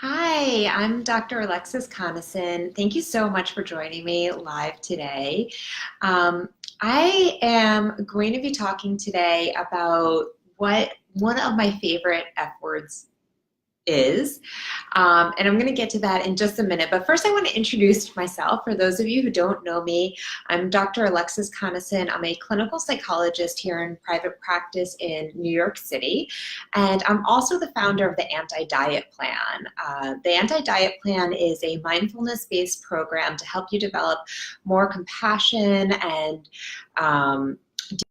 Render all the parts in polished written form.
Hi, I'm Dr. Alexis Conason. Thank you so much for joining me live today. Um, I am going to be talking today about what one of my favorite F words is. And I'm going to get to that in just a minute. But first, I want to introduce myself. For those of you who don't know me, I'm Dr. Alexis Conason. I'm a clinical psychologist here in private practice in New York City. And I'm also the founder of the Anti-Diet Plan. The Anti-Diet Plan is a mindfulness-based program to help you develop more compassion and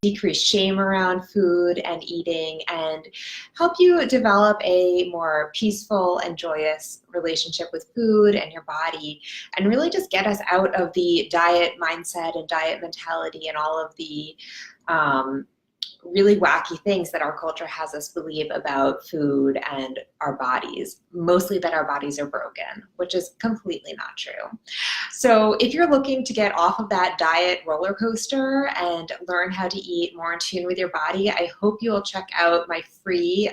decrease shame around food and eating and help you develop a more peaceful and joyous relationship with food and your body, and really just get us out of the diet mindset and diet mentality and all of the really wacky things that our culture has us believe about food and our bodies, mostly that our bodies are broken, which is completely not true. So if you're looking to get off of that diet roller coaster and learn how to eat more in tune with your body, I hope you'll check out my free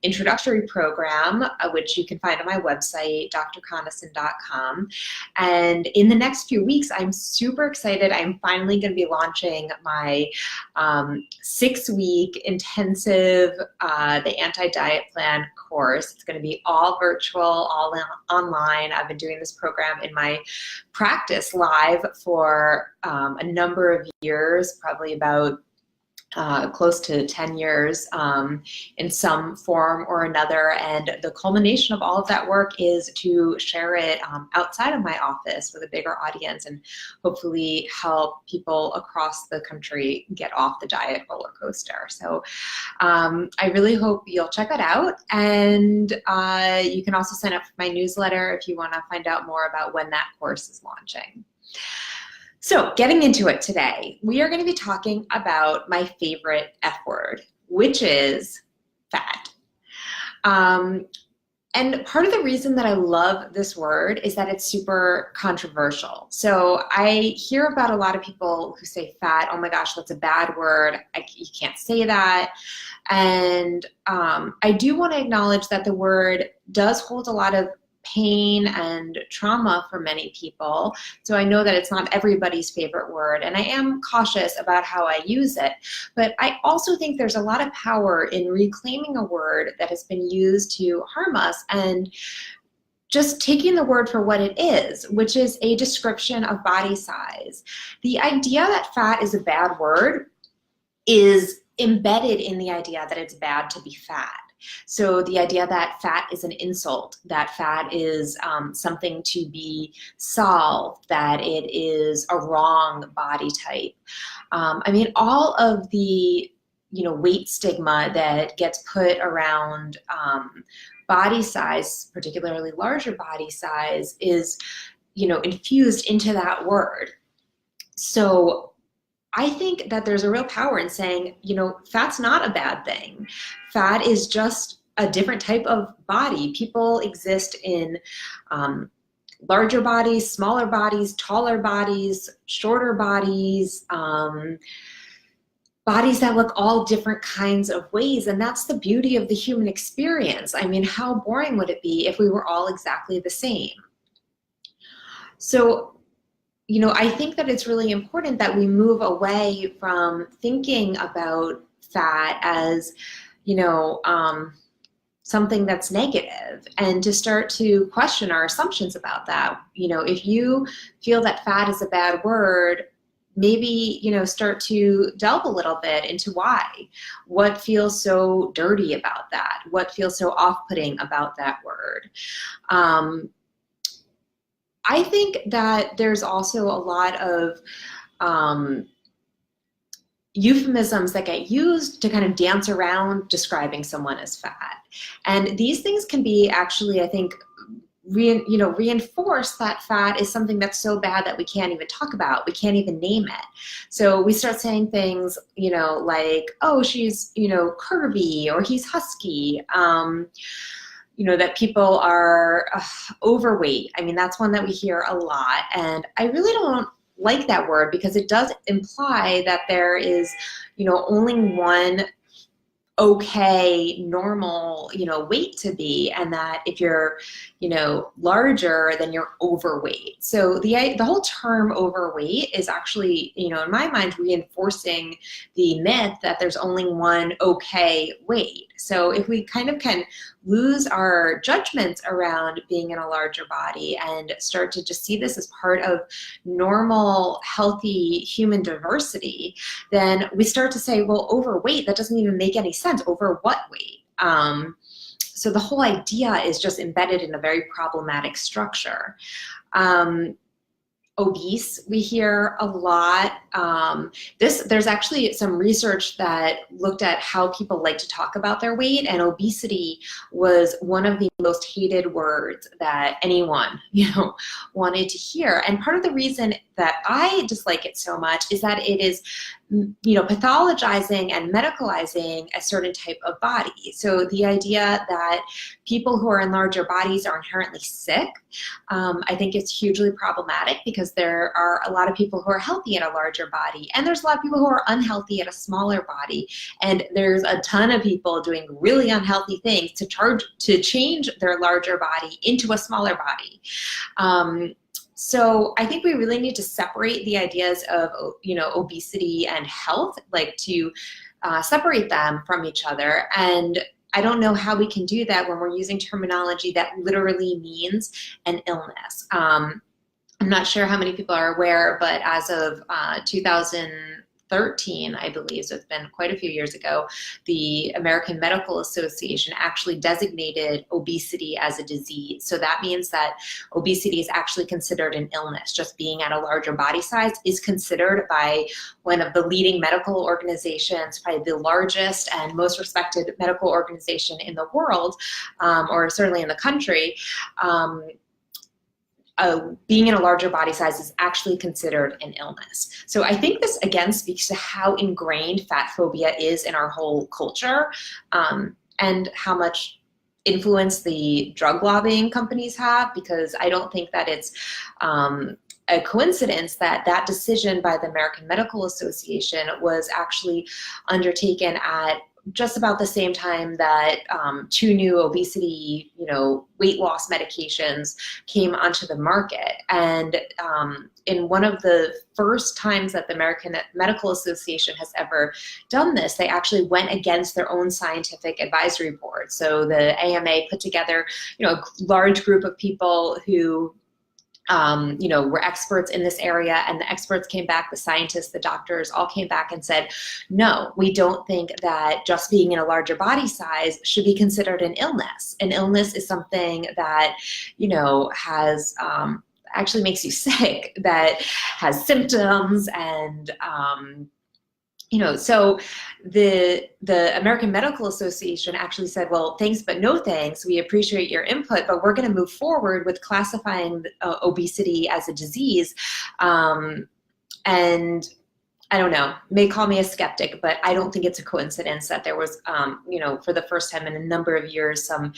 introductory program, which you can find on my website, drconason.com. And in the next few weeks, I'm super excited. I'm finally going to be launching my 6-week intensive, the Anti-Diet Plan course. It's going to be all virtual, all online. I've been doing this program in my practice live for a number of years, probably about close to 10 years in some form or another. And the culmination of all of that work is to share it outside of my office with a bigger audience and hopefully help people across the country get off the diet roller coaster. So I really hope you'll check that out. And you can also sign up for my newsletter if you want to find out more about when that course is launching. So getting into it today, we are going to be talking about my favorite F word, which is fat. And part of the reason that I love this word is that it's super controversial. So I hear about a lot of people who say fat, oh my gosh, that's a bad word. You can't say that. And I do want to acknowledge that the word does hold a lot of pain and trauma for many people. So I know that it's not everybody's favorite word, and I am cautious about how I use it. But I also think there's a lot of power in reclaiming a word that has been used to harm us and just taking the word for what it is, which is a description of body size. The idea that fat is a bad word is embedded in the idea that it's bad to be fat. So the idea that fat is an insult, that fat is something to be solved, that it is a wrong body type. I mean, all of the weight stigma that gets put around body size, particularly larger body size, is infused into that word. So I think that there's a real power in saying, fat's not a bad thing. Fat is just a different type of body. People exist in larger bodies, smaller bodies, taller bodies, shorter bodies, bodies that look all different kinds of ways. And that's the beauty of the human experience. I mean, how boring would it be if we were all exactly the same? So, I think that it's really important that we move away from thinking about fat as, something that's negative, and to start to question our assumptions about that. If you feel that fat is a bad word, maybe, start to delve a little bit into why. What feels so dirty about that? What feels so off-putting about that word? I think that there's also a lot of euphemisms that get used to kind of dance around describing someone as fat. And these things can be actually, I think, reinforce that fat is something that's so bad that we can't even talk about. We can't even name it. So we start saying things, like, oh, she's, curvy, or he's husky. That people are overweight. I mean, that's one that we hear a lot. And I really don't like that word because it does imply that there is, only one okay, normal, weight to be, and that if you're, larger, then you're overweight. So the whole term overweight is actually, in my mind, reinforcing the myth that there's only one okay weight. So if we kind of can lose our judgments around being in a larger body and start to just see this as part of normal, healthy human diversity, then we start to say, well, overweight, that doesn't even make any sense. Over what weight? So the whole idea is just embedded in a very problematic structure. Obese, we hear a lot. There's actually some research that looked at how people like to talk about their weight, and obesity was one of the most hated words that anyone, wanted to hear. And part of the reason that I dislike it so much is that it is, pathologizing and medicalizing a certain type of body. So the idea that people who are in larger bodies are inherently sick, I think it's hugely problematic, because there are a lot of people who are healthy in a larger body, and there's a lot of people who are unhealthy in a smaller body, and there's a ton of people doing really unhealthy things to change their larger body into a smaller body. So I think we really need to separate the ideas of, obesity and health, like to separate them from each other. And I don't know how we can do that when we're using terminology that literally means an illness. I'm not sure how many people are aware, but as of 2013, I believe, so it's been quite a few years ago, the American Medical Association actually designated obesity as a disease. So that means that obesity is actually considered an illness. Just being at a larger body size is considered by one of the leading medical organizations, probably the largest and most respected medical organization in the world, or certainly in the country. Being in a larger body size is actually considered an illness. So I think this again speaks to how ingrained fat phobia is in our whole culture, and how much influence the drug lobbying companies have, because I don't think that it's a coincidence that that decision by the American Medical Association was actually undertaken at just about the same time that two new obesity, weight loss medications came onto the market. And in one of the first times that the American Medical Association has ever done this, they actually went against their own scientific advisory board. So the AMA put together, a large group of people who were experts in this area, and the experts came back, the scientists, the doctors all came back and said, no, we don't think that just being in a larger body size should be considered an illness. An illness is something that, has actually makes you sick, that has symptoms, and so the American Medical Association actually said, well, thanks, but no thanks. We appreciate your input, but we're going to move forward with classifying obesity as a disease. And I don't know, may call me a skeptic, but I don't think it's a coincidence that there was, for the first time in a number of years, some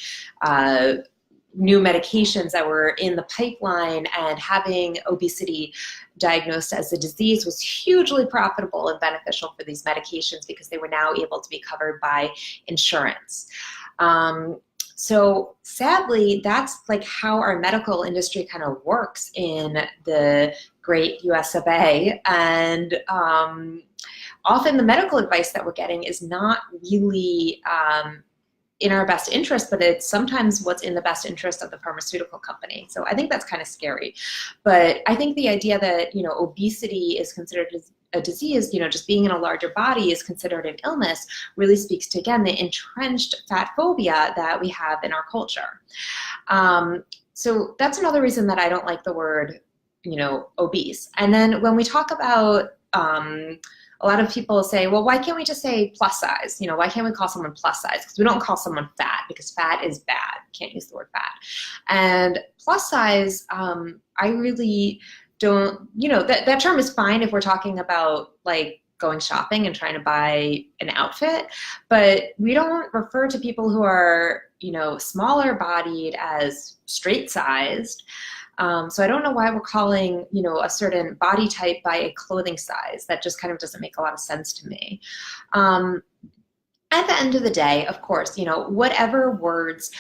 new medications that were in the pipeline, and having obesity diagnosed as a disease was hugely profitable and beneficial for these medications, because they were now able to be covered by insurance. So sadly, that's like how our medical industry kind of works in the great US of A. And often the medical advice that we're getting is not really in our best interest, but it's sometimes what's in the best interest of the pharmaceutical company. So I think that's kind of scary. But I think the idea that, obesity is considered a disease, just being in a larger body is considered an illness, really speaks to, again, the entrenched fat phobia that we have in our culture. So that's another reason that I don't like the word, obese. And then when we talk about, a lot of people say, well, why can't we just say plus size? Why can't we call someone plus size? Because we don't call someone fat, because fat is bad. Can't use the word fat. And plus size, I really don't, that term is fine if we're talking about like going shopping and trying to buy an outfit, but we don't refer to people who are, smaller bodied as straight sized. So I don't know why we're calling, a certain body type by a clothing size. That just kind of doesn't make a lot of sense to me. at the end of the day, of course, whatever words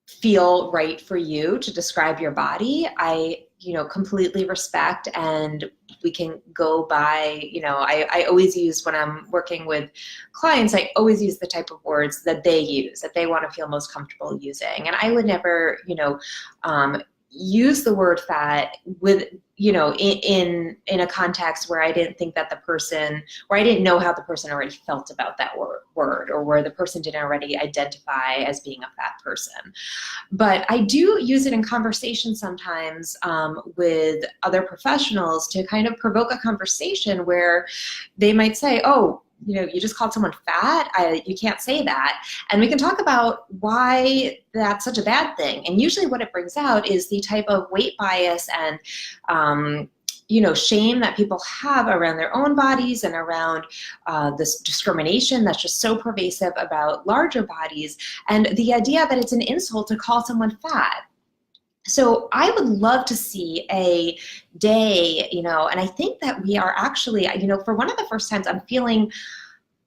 feel right for you to describe your body, I completely respect, and we can go by, I always use, when I'm working with clients, I always use the type of words that they use, that they want to feel most comfortable using. And I would never, use the word fat with, in a context where I didn't think that the person, where I didn't know how the person already felt about that word, or where the person didn't already identify as being a fat person. But I do use it in conversation sometimes with other professionals to kind of provoke a conversation where they might say, oh, you just called someone fat, you can't say that. And we can talk about why that's such a bad thing. And usually what it brings out is the type of weight bias and shame that people have around their own bodies, and around this discrimination that's just so pervasive about larger bodies, and the idea that it's an insult to call someone fat. So I would love to see a day, and I think that we are actually, for one of the first times, I'm feeling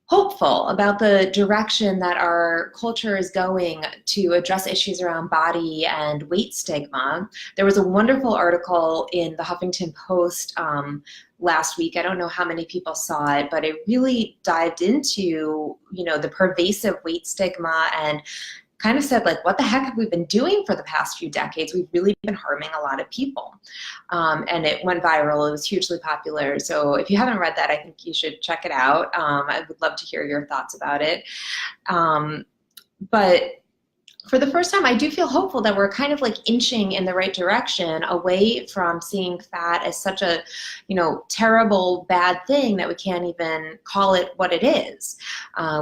hopeful about the direction that our culture is going to address issues around body and weight stigma. There was a wonderful article in the Huffington Post last week. I don't know how many people saw it, but it really dived into, the pervasive weight stigma, and kind of said, like, what the heck have we been doing for the past few decades? We've really been harming a lot of people. And it went viral. It was hugely popular. So if you haven't read that, I think you should check it out. I would love to hear your thoughts about it. But for the first time, I do feel hopeful that we're kind of like inching in the right direction, away from seeing fat as such a, terrible, bad thing that we can't even call it what it is.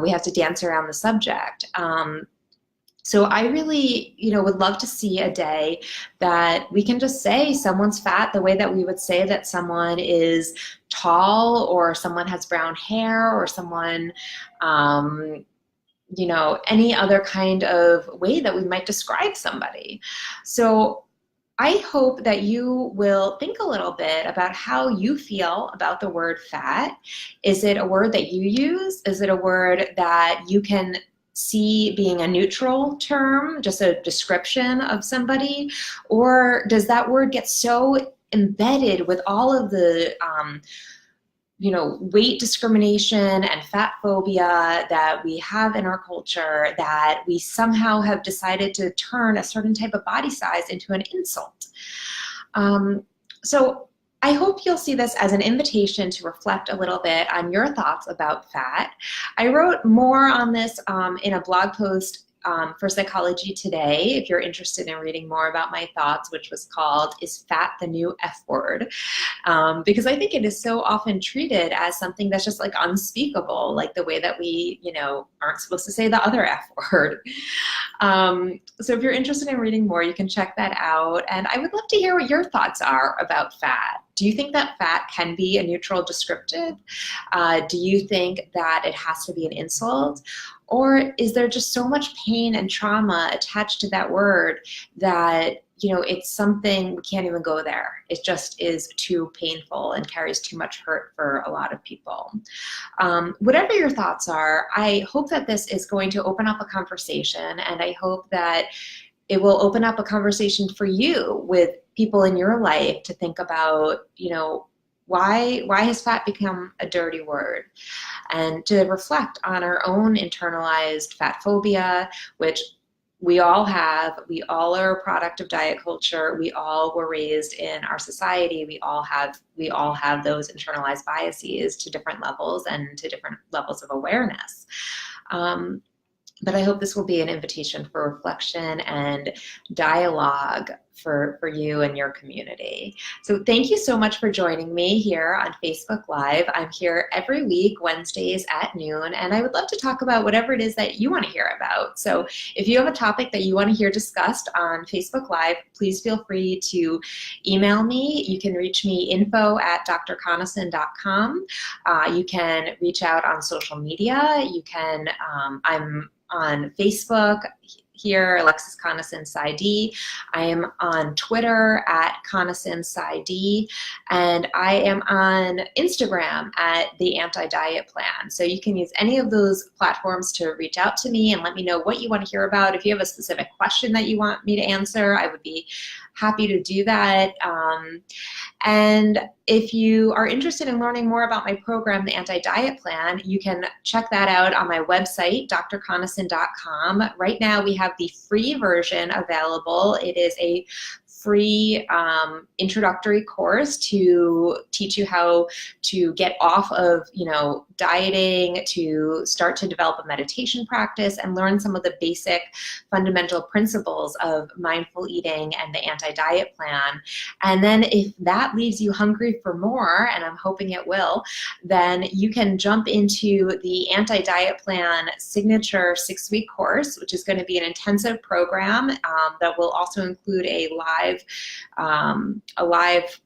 We have to dance around the subject. So I really, would love to see a day that we can just say someone's fat the way that we would say that someone is tall, or someone has brown hair, or someone, any other kind of way that we might describe somebody. So I hope that you will think a little bit about how you feel about the word fat. Is it a word that you use? Is it a word that you can see being a neutral term, just a description of somebody? Or does that word get so embedded with all of the weight discrimination and fat phobia that we have in our culture, that we somehow have decided to turn a certain type of body size into an insult? So I hope you'll see this as an invitation to reflect a little bit on your thoughts about fat. I wrote more on this in a blog post for Psychology Today, if you're interested in reading more about my thoughts, which was called, "Is Fat the New F Word?" Because I think it is so often treated as something that's just like unspeakable, like the way that we, aren't supposed to say the other F word. So if you're interested in reading more, you can check that out. And I would love to hear what your thoughts are about fat. Do you think that fat can be a neutral descriptive? Do you think that it has to be an insult? Or is there just so much pain and trauma attached to that word that, it's something, we can't even go there. It just is too painful and carries too much hurt for a lot of people. Whatever your thoughts are, I hope that this is going to open up a conversation, and I hope that it will open up a conversation for you with people in your life to think about, why has fat become a dirty word? And to reflect on our own internalized fat phobia, which we all have. We all are a product of diet culture. We all were raised in our society. We all have those internalized biases to different levels and to different levels of awareness. But I hope this will be an invitation for reflection and dialogue for you and your community. So thank you so much for joining me here on Facebook Live. I'm here every week, Wednesdays at noon, and I would love to talk about whatever it is that you want to hear about. So if you have a topic that you want to hear discussed on Facebook Live, please feel free to email me. You can reach me info@drconison.com. You can reach out on social media. You can, I'm on Facebook here, Alexis Conason Psy.D. I am on Twitter at Conason Psy.D, and I am on Instagram at The Anti-Diet Plan. So you can use any of those platforms to reach out to me and let me know what you want to hear about. If you have a specific question that you want me to answer, I would be happy to do that. And if you are interested in learning more about my program, The Anti-Diet Plan, you can check that out on my website, drconason.com. Right now we have the free version available. It is a free introductory course to teach you how to get off of, dieting, to start to develop a meditation practice and learn some of the basic fundamental principles of mindful eating and the anti-diet plan. And then if that leaves you hungry for more, and I'm hoping it will, then you can jump into the anti-diet plan signature 6-week course, which is going to be an intensive program that will also include a live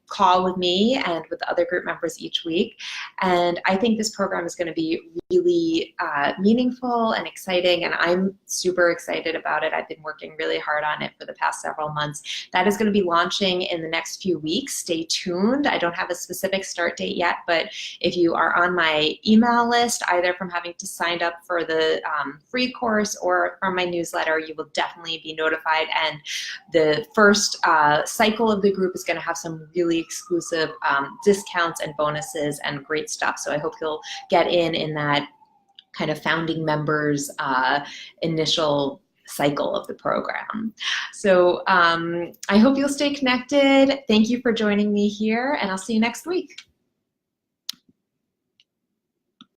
call with me and with the other group members each week. And I think this program is going to be really meaningful and exciting, and I'm super excited about it. I've been working really hard on it for the past several months. That is going to be launching in the next few weeks. Stay tuned. I don't have a specific start date yet, but if you are on my email list, either from having to sign up for the free course or from my newsletter, you will definitely be notified. And the first cycle of the group is going to have some really exclusive discounts and bonuses and great stuff. So I hope you'll get in that kind of founding members initial cycle of the program. So I hope you'll stay connected. Thank you for joining me here, and I'll see you next week.